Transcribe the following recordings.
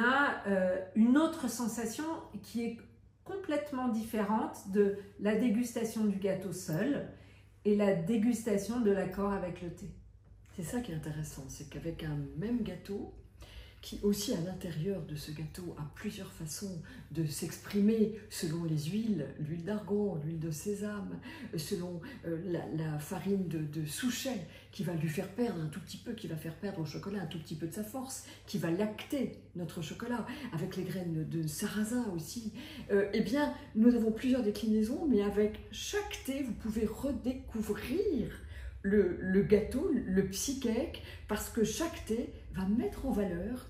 a une autre sensation qui est complètement différente de la dégustation du gâteau seul et la dégustation de l'accord avec le thé. C'est ça qui est intéressant, c'est qu'avec un même gâteau, qui aussi à l'intérieur de ce gâteau a plusieurs façons de s'exprimer selon les huiles, l'huile d'argan, l'huile de sésame, selon la farine de souchet qui va lui faire perdre un tout petit peu, qui va faire perdre au chocolat un tout petit peu de sa force, qui va lacter notre chocolat, avec les graines de sarrasin aussi. Eh bien, nous avons plusieurs déclinaisons, mais avec chaque thé, vous pouvez redécouvrir le gâteau, le psy-cake, parce que chaque thé va mettre en valeur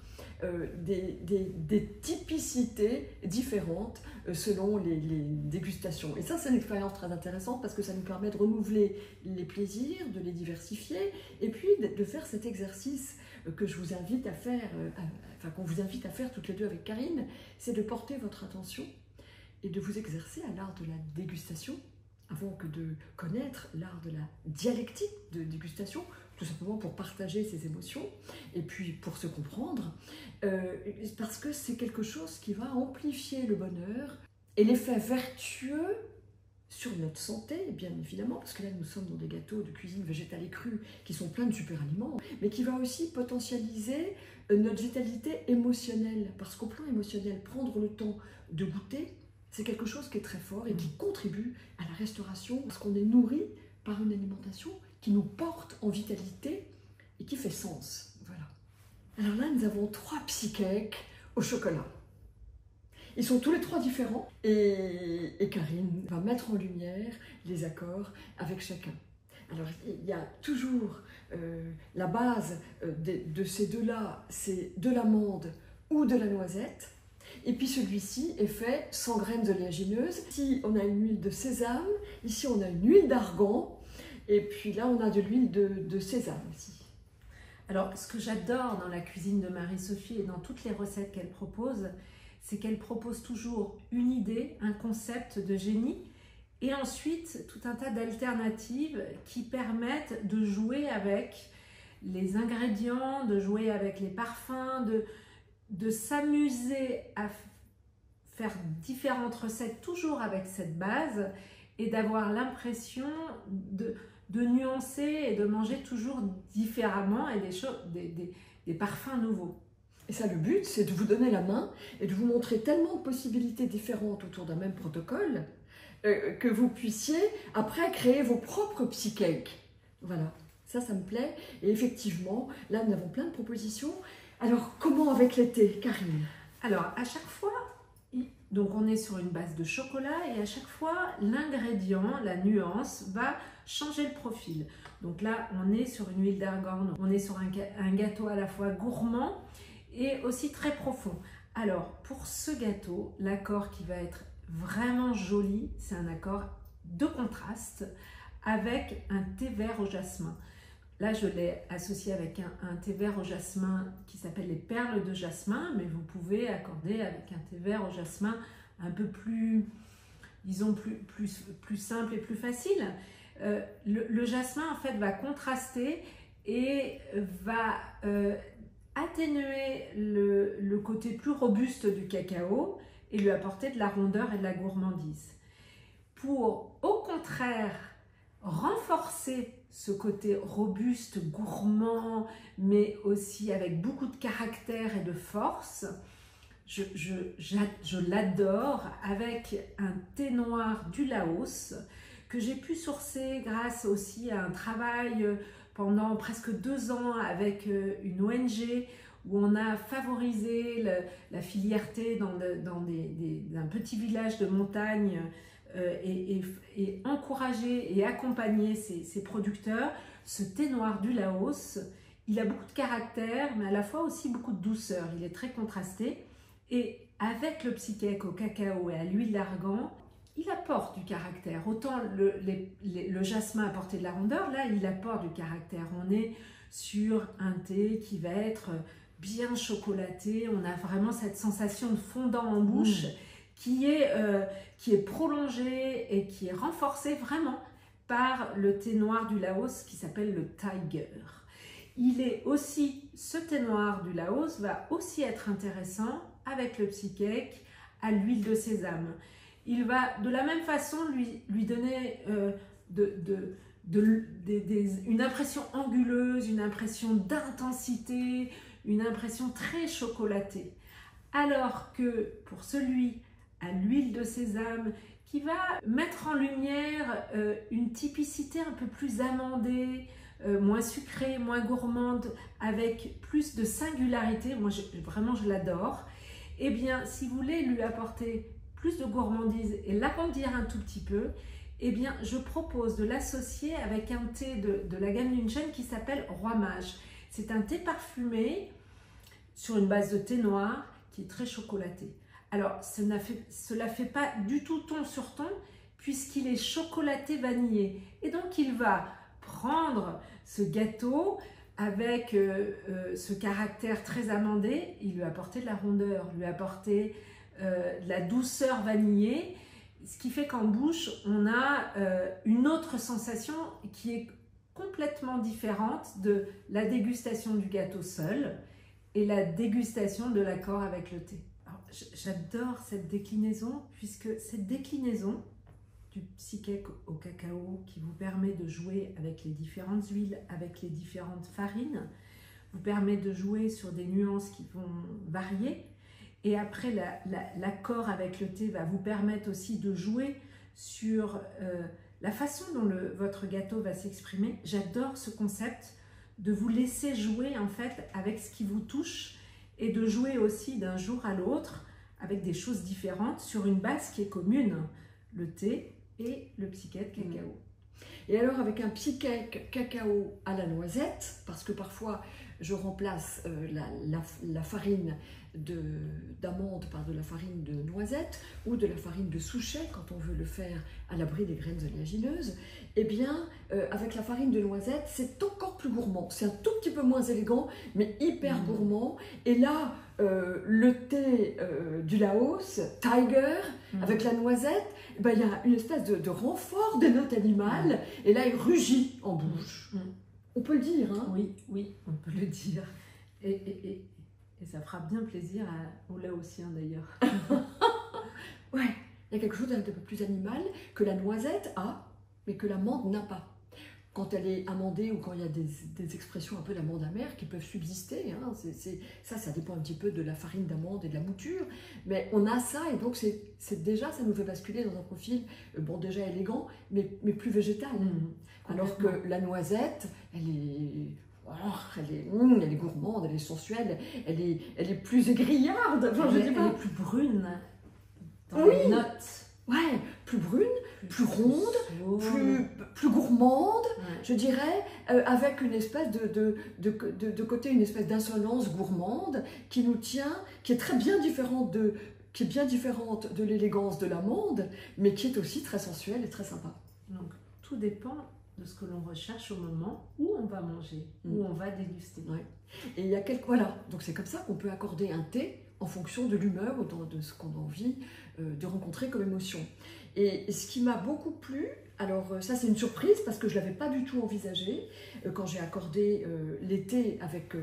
des typicités différentes selon les dégustations. Et ça, c'est une expérience très intéressante parce que ça nous permet de renouveler les plaisirs, de les diversifier et puis de faire cet exercice que je vous invite à faire, qu'on vous invite à faire toutes les deux avec Karine, c'est de porter votre attention et de vous exercer à l'art de la dégustation avant que de connaître l'art de la dialectique de dégustation, tout simplement pour partager ses émotions et puis pour se comprendre, parce que c'est quelque chose qui va amplifier le bonheur et l'effet vertueux sur notre santé, bien évidemment, parce que là nous sommes dans des gâteaux de cuisine végétale et crue qui sont pleins de super aliments, mais qui va aussi potentialiser notre vitalité émotionnelle, parce qu'au plan émotionnel, prendre le temps de goûter, c'est quelque chose qui est très fort et qui contribue à la restauration parce qu'on est nourri par une alimentation qui nous porte en vitalité et qui fait sens. Voilà. Alors là, nous avons 3 psy-cakes au chocolat. Ils sont tous les 3 différents et Karine va mettre en lumière les accords avec chacun. Alors, il y a toujours la base de ces deux-là, c'est de l'amande ou de la noisette. Et puis celui-ci est fait sans graines oléagineuses. Ici, on a une huile de sésame. Ici, on a une huile d'argan. Et puis là, on a de l'huile de sésame aussi. Alors, ce que j'adore dans la cuisine de Marie-Sophie et dans toutes les recettes qu'elle propose, c'est qu'elle propose toujours une idée, un concept de génie, et ensuite tout un tas d'alternatives qui permettent de jouer avec les ingrédients, de jouer avec les parfums, de s'amuser à faire différentes recettes toujours avec cette base et d'avoir l'impression de nuancer et de manger toujours différemment et des parfums nouveaux. Et ça, le but, c'est de vous donner la main et de vous montrer tellement de possibilités différentes autour d'un même protocole que vous puissiez après créer vos propres psy-cakes. Voilà, ça me plaît. Et effectivement, là, nous avons plein de propositions. Alors, comment avec les thés, Karine? Alors, à chaque fois, donc on est sur une base de chocolat et à chaque fois, l'ingrédient, la nuance, va changer le profil. Donc là, on est sur une huile d'argan, on est sur un gâteau à la fois gourmand et aussi très profond. Alors, pour ce gâteau, l'accord qui va être vraiment joli, c'est un accord de contraste avec un thé vert au jasmin. Là, je l'ai associé avec un thé vert au jasmin qui s'appelle les perles de jasmin, mais vous pouvez accorder avec un thé vert au jasmin un peu plus, disons, plus simple et plus facile. Le jasmin, en fait, va contraster et va atténuer le côté plus robuste du cacao et lui apporter de la rondeur et de la gourmandise. Pour, au contraire, renforcer ce côté robuste, gourmand, mais aussi avec beaucoup de caractère et de force, je l'adore avec un thé noir du Laos que j'ai pu sourcer grâce aussi à un travail pendant presque 2 ans avec une ONG où on a favorisé la filière thé dans un petit village de montagne et encourager et accompagner ces producteurs. Ce thé noir du Laos, il a beaucoup de caractère, mais à la fois aussi beaucoup de douceur. Il est très contrasté. Et avec le psy-cake au cacao et à l'huile d'argan, il apporte du caractère. Autant le jasmin apportait de la rondeur, là, il apporte du caractère. On est sur un thé qui va être bien chocolaté. On a vraiment cette sensation de fondant en bouche. Qui est prolongé et qui est renforcé vraiment par le thé noir du Laos qui s'appelle le Tiger. Il est aussi ce thé noir du Laos va aussi être intéressant avec le psy cake à l'huile de sésame. Il va de la même façon lui donner une impression anguleuse, une impression d'intensité, une impression très chocolatée. Alors que pour celui à l'huile de sésame, qui va mettre en lumière une typicité un peu plus amandée, moins sucrée, moins gourmande, avec plus de singularité, moi vraiment je l'adore, eh bien si vous voulez lui apporter plus de gourmandise et l'agrandir un tout petit peu, eh bien je propose de l'associer avec un thé de la gamme Yunchen qui s'appelle Roi Mage. C'est un thé parfumé sur une base de thé noir qui est très chocolaté. Alors, cela fait pas du tout ton sur ton, puisqu'il est chocolaté vanillé. Et donc, il va prendre ce gâteau avec ce caractère très amandé, il lui apporter de la rondeur, lui apporter de la douceur vanillée, ce qui fait qu'en bouche, on a une autre sensation qui est complètement différente de la dégustation du gâteau seul et la dégustation de l'accord avec le thé. J'adore cette déclinaison, puisque cette déclinaison du psy cake au cacao qui vous permet de jouer avec les différentes huiles, avec les différentes farines, vous permet de jouer sur des nuances qui vont varier. Et après, l'accord avec le thé va vous permettre aussi de jouer sur la façon dont votre gâteau va s'exprimer. J'adore ce concept de vous laisser jouer en fait avec ce qui vous touche, et de jouer aussi d'un jour à l'autre avec des choses différentes sur une base qui est commune, le thé et le psy cake cacao. Et alors avec un psy cake cacao à la noisette, parce que parfois je remplace la farine d'amande par de la farine de noisette ou de la farine de souchet quand on veut le faire à l'abri des graines oléagineuses, eh bien avec la farine de noisette c'est encore plus gourmand, c'est un tout petit peu moins élégant mais hyper gourmand. Et là le thé du Laos, Tiger, avec la noisette, eh ben, il y a une espèce de renfort des notes animales et là il rugit en bouche. On peut le dire, hein? Oui, oui, on peut le dire. Et ça fera bien plaisir aux Laotiens d'ailleurs. Ouais, il y a quelque chose d'un peu plus animal que la noisette a, mais que l'amande n'a pas. Quand elle est amandée ou quand il y a des expressions un peu d'amande amère qui peuvent subsister, hein, ça dépend un petit peu de la farine d'amande et de la mouture, mais on a ça et donc c'est déjà, ça nous fait basculer dans un profil, bon déjà élégant, mais plus végétal. Alors que la noisette, elle est gourmande, elle est sensuelle, elle est plus égrillarde. Enfin, elle est plus brune dans les notes. Ouais, plus brune, plus ronde, plus gourmande, je dirais, avec une espèce de côté, une espèce d'insolence gourmande qui nous tient, qui est très bien différente de l'élégance de l'amande, mais qui est aussi très sensuelle et très sympa. Donc, tout dépend de ce que l'on recherche au moment où on va manger, où on va déguster. Ouais. Et il y a voilà, donc c'est comme ça qu'on peut accorder un thé en fonction de l'humeur ou de ce qu'on a envie de rencontrer comme émotion. Et ce qui m'a beaucoup plu, alors ça c'est une surprise parce que je ne l'avais pas du tout envisagé quand j'ai accordé les thés avec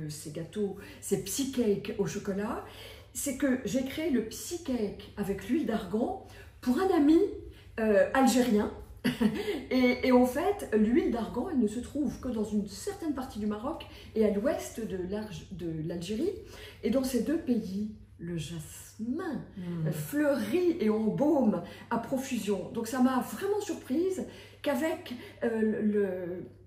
ces gâteaux, ces psy cakes au chocolat, c'est que j'ai créé le psy cake avec l'huile d'argan pour un ami algérien. Et en fait, l'huile d'argan, elle ne se trouve que dans une certaine partie du Maroc et à l'ouest de l'Algérie. Et dans ces deux pays, le jasmin fleurit et embaume à profusion. Donc ça m'a vraiment surprise qu'avec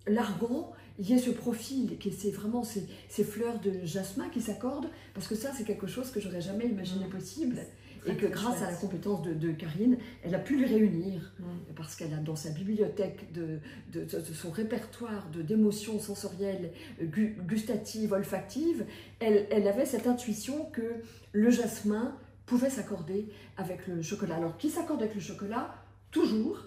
l'argan, il y ait ce profil, c'est vraiment ces fleurs de jasmin qui s'accordent, parce que ça, c'est quelque chose que j'aurais jamais imaginé possible. Et que grâce à la compétence de Karine, elle a pu les réunir, parce qu'elle a dans sa bibliothèque de son répertoire d'émotions sensorielles, gustatives, olfactives, elle avait cette intuition que le jasmin pouvait s'accorder avec le chocolat. Alors, qui s'accorde avec le chocolat? Toujours.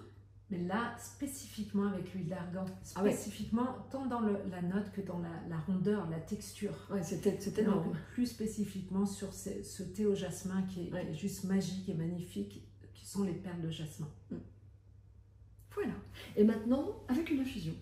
Mais là, spécifiquement avec l'huile d'argan, spécifiquement tant dans la note que dans la rondeur, la texture. Ouais, c'était énorme. Plus spécifiquement sur ce thé au jasmin qui est juste magique et magnifique, qui sont les perles de jasmin. Voilà. Et maintenant, avec une infusion.